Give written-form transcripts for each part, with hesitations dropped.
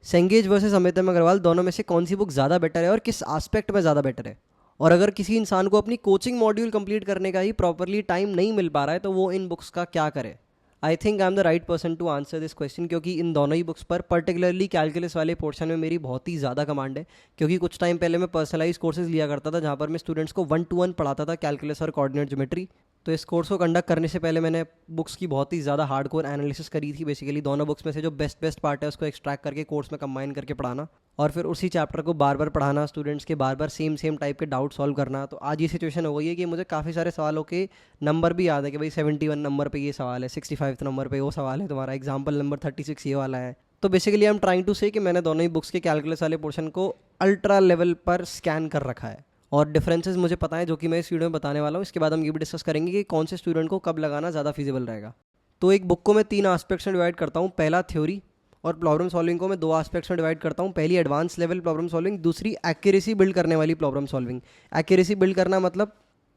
Cengage versus Amit M Agarwal दोनों में से कौन सी बुक ज़्यादा बेटर है और किस एस्पेक्ट में ज़्यादा बेटर है? और अगर किसी इंसान को अपनी कोचिंग मॉड्यूल कंप्लीट करने का ही प्रॉपरली टाइम नहीं मिल पा रहा है तो वो इन बुक्स का क्या करे? I think I am the right person to answer this question, क्योंकि इन दोनों ही बुक्स पर पर्टिकुलरली कैलकुलस वाले पोर्शन में मेरी बहुत ही ज़्यादा कमांड है। क्योंकि कुछ टाइम पहले मैं पर्सनलाइज कोर्सेज लिया करता था जहाँ पर मैं स्टूडेंट्स को 1-to-1 पढ़ाता था कैलकुलस और कोऑर्डिनेट ज्योमेट्री। तो इस कोर्स को कंडक्ट करने से पहले मैंने बुक्स की बहुत ही ज़्यादा हार्डकोर एनालिसिस करी थी। बेसिकली दोनों बुक्स में से जो बेस्ट बेस्ट पार्ट है उसको एक्सट्रैक्ट करके कोर्स में कंबाइन करके पढ़ाना और फिर उसी चैप्टर को बार बार पढ़ाना, स्टूडेंट्स के बार बार सेम टाइप के डाउट सॉल्व करना। तो आज ये सिचुएशन हो गई है कि मुझे काफ़ी सारे सवालों के नंबर भी याद है कि भाई 71 नंबर पे ये सवाल है, 65 नंबर पे वो सवाल है, तुम्हारा एग्जाम्पल नंबर 36 ये वाला है। तो basically I am trying to say कि मैंने दोनों ही बुक्स के कैलकुलस वाले पोर्शन को अल्ट्रा लेवल पर स्कैन कर रखा है और डिफरेंसेस मुझे पता है जो कि मैं इस वीडियो में बताने वाला हूँ। इसके बाद हम ये भी डिस्कस करेंगे कि कौन से स्टूडेंट को कब लगाना ज़्यादा फीजिबल रहेगा। तो एक बुक को मैं 3 एस्पेक्ट्स में डिवाइड करता हूँ। पहला थ्योरी और प्रॉब्लम सॉल्विंग को मैं 2 एस्पेक्ट्स में डिवाइड करता हूँ। पहली एडवांस लेवल प्रॉब्लम सॉल्विंग, दूसरी एक्यूरेसी बिल्ड करने वाली प्रॉब्लम सॉल्विंग। एक्यूरेसी बिल्ड करना मतलब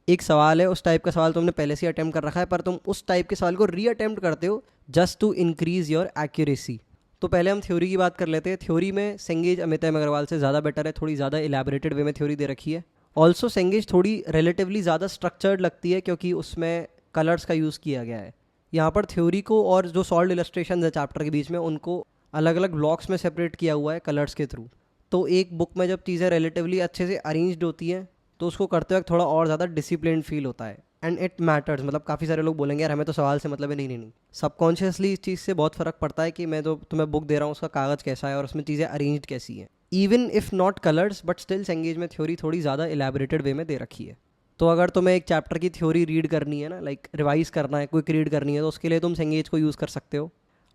एक सवाल है, उस टाइप का सवाल तुमने पहले से अटेम्प्ट कर रखा है पर तुम उस टाइप के सवाल को री अटेम्प्ट करते हो just to increase your accuracy. तो पहले हम थ्योरी की बात कर लेते हैं। थ्योरी में सेंगेज अमित एम अग्रवाल से ज़्यादा बेटर है, थोड़ी ज़्यादा इलेबोरेटेड वे में थ्योरी दे रखी है। ऑल्सो सेंगेज थोड़ी रिलेटिवली ज़्यादा स्ट्रक्चर्ड लगती है क्योंकि उसमें कलर्स का यूज़ किया गया है। यहाँ पर थ्योरी को और जो सॉल्व इलस्ट्रेशन है चैप्टर के बीच में उनको अलग अलग ब्लॉक्स में सेपरेट किया हुआ है कलर्स के थ्रू। तो एक बुक में जब चीज़ें रिलेटिवली अच्छे से अरेंज्ड होती हैं तो उसको करते वक्त थोड़ा और ज़्यादा डिसिप्लिन फील होता है एंड इट मैटर्स। मतलब काफ़ी सारे लोग बोलेंगे यार हमें तो सवाल से मतलब है, नहीं, सबकॉन्शियसली इस चीज़ से बहुत फ़र्क पड़ता है कि मैं जो तुम्हें बुक दे रहा हूँ उसका कागज़ कैसा है और उसमें चीज़ें अरेंज्ड कैसी हैं। Even if not colours but still Cengage में थ्योरी थोड़ी ज़्यादा इलेबोरेटेड वे में दे रखी है। तो अगर तुम्हें एक चैप्टर की थ्योरी रीड करनी है ना, लाइक रिवाइज करना है, क्विक रीड करनी है, तो उसके लिए तुम सेंगेज को यूज़ कर सकते हो।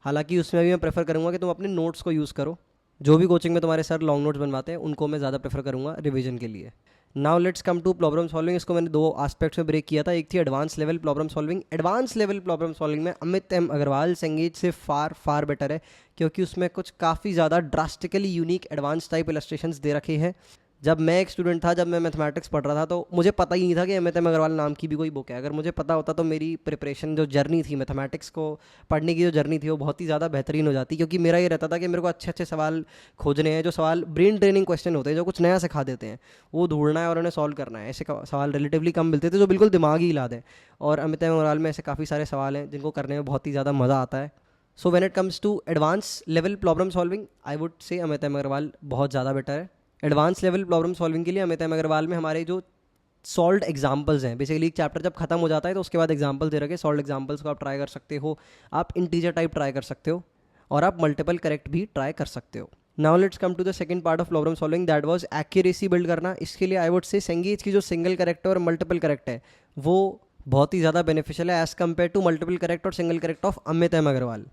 हालांकि उसमें भी मैं प्रेफर करूँगा कि तुम अपने नोट्स को यूज़ करो। जो भी कोचिंग में तुम्हारे सर लॉन्ग नोट्स बनवाते हैं उनको मैं ज़्यादा प्रेफर करूँगा रिवीजन के लिए। Now let's come to problem solving. इसको मैंने 2 एस्पेक्ट्स में ब्रेक किया था। एक थी advance level problem solving. Advance level problem solving में अमित एम अग्रवाल सेंगेज से फार बेटर है क्योंकि उसमें कुछ काफ़ी ज़्यादा drastically unique advance type illustrations दे रखे हैं। जब मैं एक स्टूडेंट था, जब मैं मैथमेटिक्स पढ़ रहा था तो मुझे पता ही नहीं था कि अमित एम अग्रवाल नाम की भी कोई बुक है। अगर मुझे पता होता तो मेरी प्रिपरेशन जो जर्नी थी, मैथमेटिक्स को पढ़ने की जो जर्नी थी वो बहुत ही ज़्यादा बेहतरीन हो जाती, क्योंकि मेरा ये रहता था कि मेरे को अच्छे अच्छे सवाल खोजने हैं, जो सवाल ब्रेन ट्रेनिंग क्वेश्चन होते हैं, जो कुछ नया सिखा देते हैं, वो ढूंढना है और उन्हें सॉल्व करना है। ऐसे सवाल रिलेटिवली कम मिलते थे जो बिल्कुल दिमाग ही हिला दें, और अमित एम अग्रवाल में ऐसे काफ़ी सारे सवाल हैं जिनको करने में बहुत ही ज़्यादा मज़ा आता है। So when it comes to advance level problem solving I would say Amit M Agarwal बहुत ज़्यादा बेटर है। एडवांस लेवल प्रॉब्लम सॉल्विंग के लिए अमित एम अग्रवाल में हमारे जो सॉल्व्ड एग्जाम्पल्स हैं, बेसिकली एक चैप्टर जब खत्म हो जाता है तो उसके बाद एग्जाम्पल दे रखे, सॉल्व्ड एग्जाम्पल्स को आप ट्राई कर सकते हो, आप इंटीजर टाइप ट्राई कर सकते हो और आप मल्टीपल करेक्ट भी ट्राई कर सकते हो। Now let's come to the second part of problem solving, that was accuracy build करना। इसके लिए आई वुड से सेंगेज की जो सिंगल करेक्ट है और मल्टीपल करेक्ट है वो बहुत ही ज़्यादा बेनिफिशियल है as compare to multiple correct और single correct of Amit M Agarwal.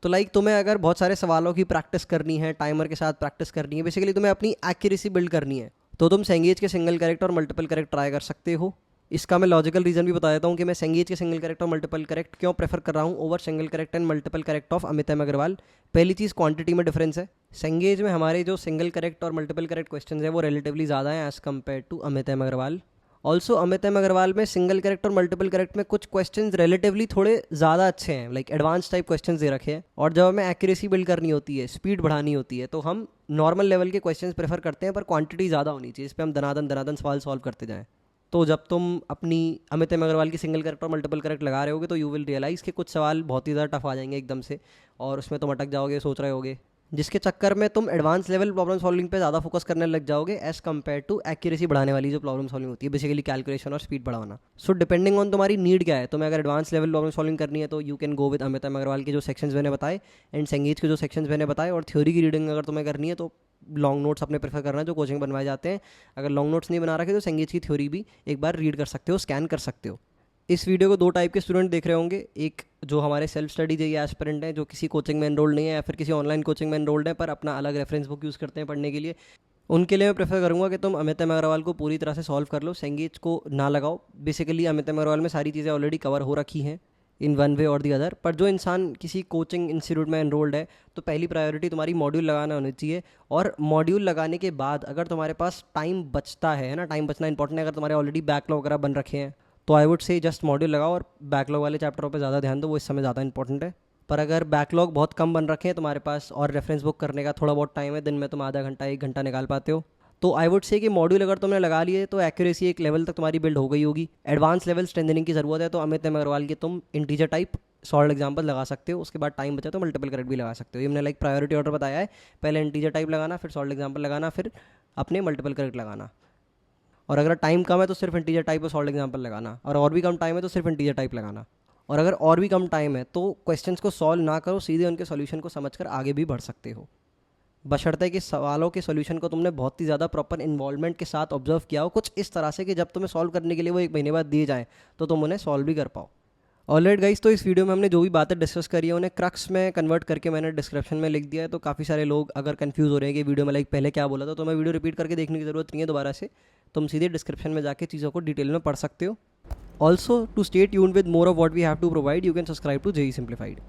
तो लाइक तुम्हें अगर बहुत सारे सवालों की प्रैक्टिस करनी है, टाइमर के साथ प्रैक्टिस करनी है, बेसिकली तुम्हें अपनी एक्यूरेसी बिल्ड करनी है, तो तुम सेंगेज के सिंगल करेक्ट और मल्टीपल करेक्ट ट्राई कर सकते हो। इसका मैं लॉजिकल रीजन भी बता देता हूँ कि मैं सेंगेज के सिंगल करेक्ट और मल्टीपल करेक्ट क्यों प्रेफर कर रहा हूँ over single correct and multiple correct of Amit M Agarwal. पहली चीज़ क्वांटिटी में डिफरेंस है। सेंगेज में हमारे जो सिंगल करेक्ट और मल्टीपल करेक्ट क्वेश्चन है वो रिलेटिवली ज़्यादा है as compare to Amit M Agarwal. Also Amit M Agarwal में सिंगल करेक्ट और मल्टीपल करेक्ट में कुछ क्वेश्चंस रिलेटिवली थोड़े ज़्यादा अच्छे हैं, लाइक एडवांस टाइप क्वेश्चंस दे रखे हैं, और जब हमें एक्यूरेसी बिल्ड करनी होती है, स्पीड बढ़ानी होती है, तो हम नॉर्मल लेवल के क्वेश्चंस प्रेफर करते हैं पर क्वांटिटी ज़्यादा होनी चाहिए, इस पर हम दनादन सवाल सॉल्व करते जाएँ। तो जब तुम अपनी अमित एम अग्रवाल की सिंगल करेक्ट और मल्टीपल करेक्ट लगा रहे होगे तो यू विल रियलाइज़ कि कुछ सवाल बहुत ही ज़्यादा टफ आ जाएंगे एकदम से और उसमें तुम अटक जाओगे, सोच रहे होगे, जिसके चक्कर में तुम एडवांस लेवल प्रॉब्लम सॉल्विंग पे ज़्यादा फोकस करने लग जाओगे एज कम्पेयर टू एक्यूरेसी बढ़ाने वाली जो प्रॉब्लम सॉल्विंग होती है, बेसिकली कैलकुलेशन और स्पीड बढ़ाना। सो डिपेंडिंग ऑन तुम्हारी नीड क्या है, तुम्हें अगर एडवांस लेवल प्रॉब्लम सॉल्विंग करनी है तो you can go with Amit M Agarwal के जो सेक्शंस मैंने बताए एंड सेंगेज के जो सेक्शंस मैंने बताए, और थ्योरी की रीडिंग अगर तुम्हें करनी है तो लॉन्ग नोट्स अपने प्रेफर करना जो कोचिंग बनवाए जाते हैं। अगर लॉन्ग नोट्स नहीं बना रखे तो सेंगेज की थ्योरी भी एक बार रीड कर सकते हो, स्कैन कर सकते हो। इस वीडियो को 2 टाइप के स्टूडेंट देख रहे होंगे, एक जो हमारे सेल्फ स्टडी जेईई एस्पिरेंट हैं जो किसी कोचिंग में एनरोल्ड नहीं है या फिर किसी ऑनलाइन कोचिंग में एनरोल्ड है पर अपना अलग रेफरेंस बुक यूज़ करते हैं पढ़ने के लिए। उनके लिए मैं प्रेफर करूंगा कि तुम अमित एम अग्रवाल को पूरी तरह से सॉल्व कर लो, सेंगेज को ना लगाओ। बेसिकली अमित एम अग्रवाल में सारी चीज़ें ऑलरेडी कवर हो रखी हैं इन वन वे और दी अदर। पर जो इंसान किसी कोचिंग इंस्टीट्यूट में एनरोल्ड है तो पहली प्रायोरिटी तुम्हारी मॉड्यूल लगाना होनी चाहिए, और मॉड्यूल लगाने के बाद अगर तुम्हारे पास टाइम बचता है ना, टाइम बचना इंपॉर्टेंट है, अगर तुम्हारे ऑलरेडी बैकलॉग वगैरह बन रखे हैं तो आई वुड से जस्ट मॉड्यूल लगाओ और बैकलॉग वाले चैप्टरों पे ज़्यादा ध्यान दो, वो इस समय ज़्यादा इंपॉर्टेंट है। पर अगर बैकलॉग बहुत कम बन रखे हैं तुम्हारे पास और रेफरेंस बुक करने का थोड़ा बहुत टाइम है, दिन में तुम आधा घंटा 1 घंटा निकाल पाते हो, तो आई वुड से कि मॉड्यूल अगर तुमने लगा लिए तो एक्यूरेसी एक लेवल तक तुम्हारी बिल्ड हो गई होगी। एडवांस लेवल स्ट्रेंथनिंग की ज़रूरत है तो अमित एम अग्रवाल की तुम इंटीजर टाइप सॉल्ड एग्जाम्पल लगा सकते हो, उसके बाद टाइम बचा तो मल्टीपल करेक्ट भी लगा सकते हो। ये मैंने लाइक प्रायोरिटी ऑर्डर बताया है, पहले इंटीजर टाइप लगाना, फिर सॉल्ड एग्जाम्पल लगाना, फिर अपने मल्टीपल करेक्ट लगाना। और अगर टाइम कम है तो सिर्फ इंटीजर टाइप और सॉल्ड एग्जाम्पल लगाना, और भी कम टाइम है तो सिर्फ इंटीजर टाइप लगाना। और अगर और भी कम टाइम है तो क्वेश्चंस को सॉल्व ना करो, सीधे उनके सॉल्यूशन को समझकर आगे भी बढ़ सकते हो, बशर्ते कि सवालों के सॉल्यूशन को तुमने बहुत ही ज़्यादा प्रॉपर इन्वॉल्वमेंट के साथ ऑब्जर्व किया हो, कुछ इस तरह से कि जब तुम्हें सॉल्व करने के लिए वो 1 महीने बाद दिए जाएँ तो तुम उन्हें सॉल्व भी कर पाओ। ऑलराइट गाइस, तो इस वीडियो में हमने जो भी बातें डिस्कस करी है उन्हें क्रक्स में कन्वर्ट करके मैंने डिस्क्रिप्शन में लिख दिया है। तो काफ़ी सारे लोग अगर कंफ्यूज हो रहे हैं कि वीडियो में लाइक पहले क्या बोला था, तो मैं वीडियो रिपीट करके देखने की ज़रूरत नहीं है दोबारा से, तुम सीधे डिस्क्रिप्शन में जाके चीज़ों को डिटेल में पढ़ सकते हो। Also to stay tuned with more of what we have to provide, you can subscribe to JEE simplified.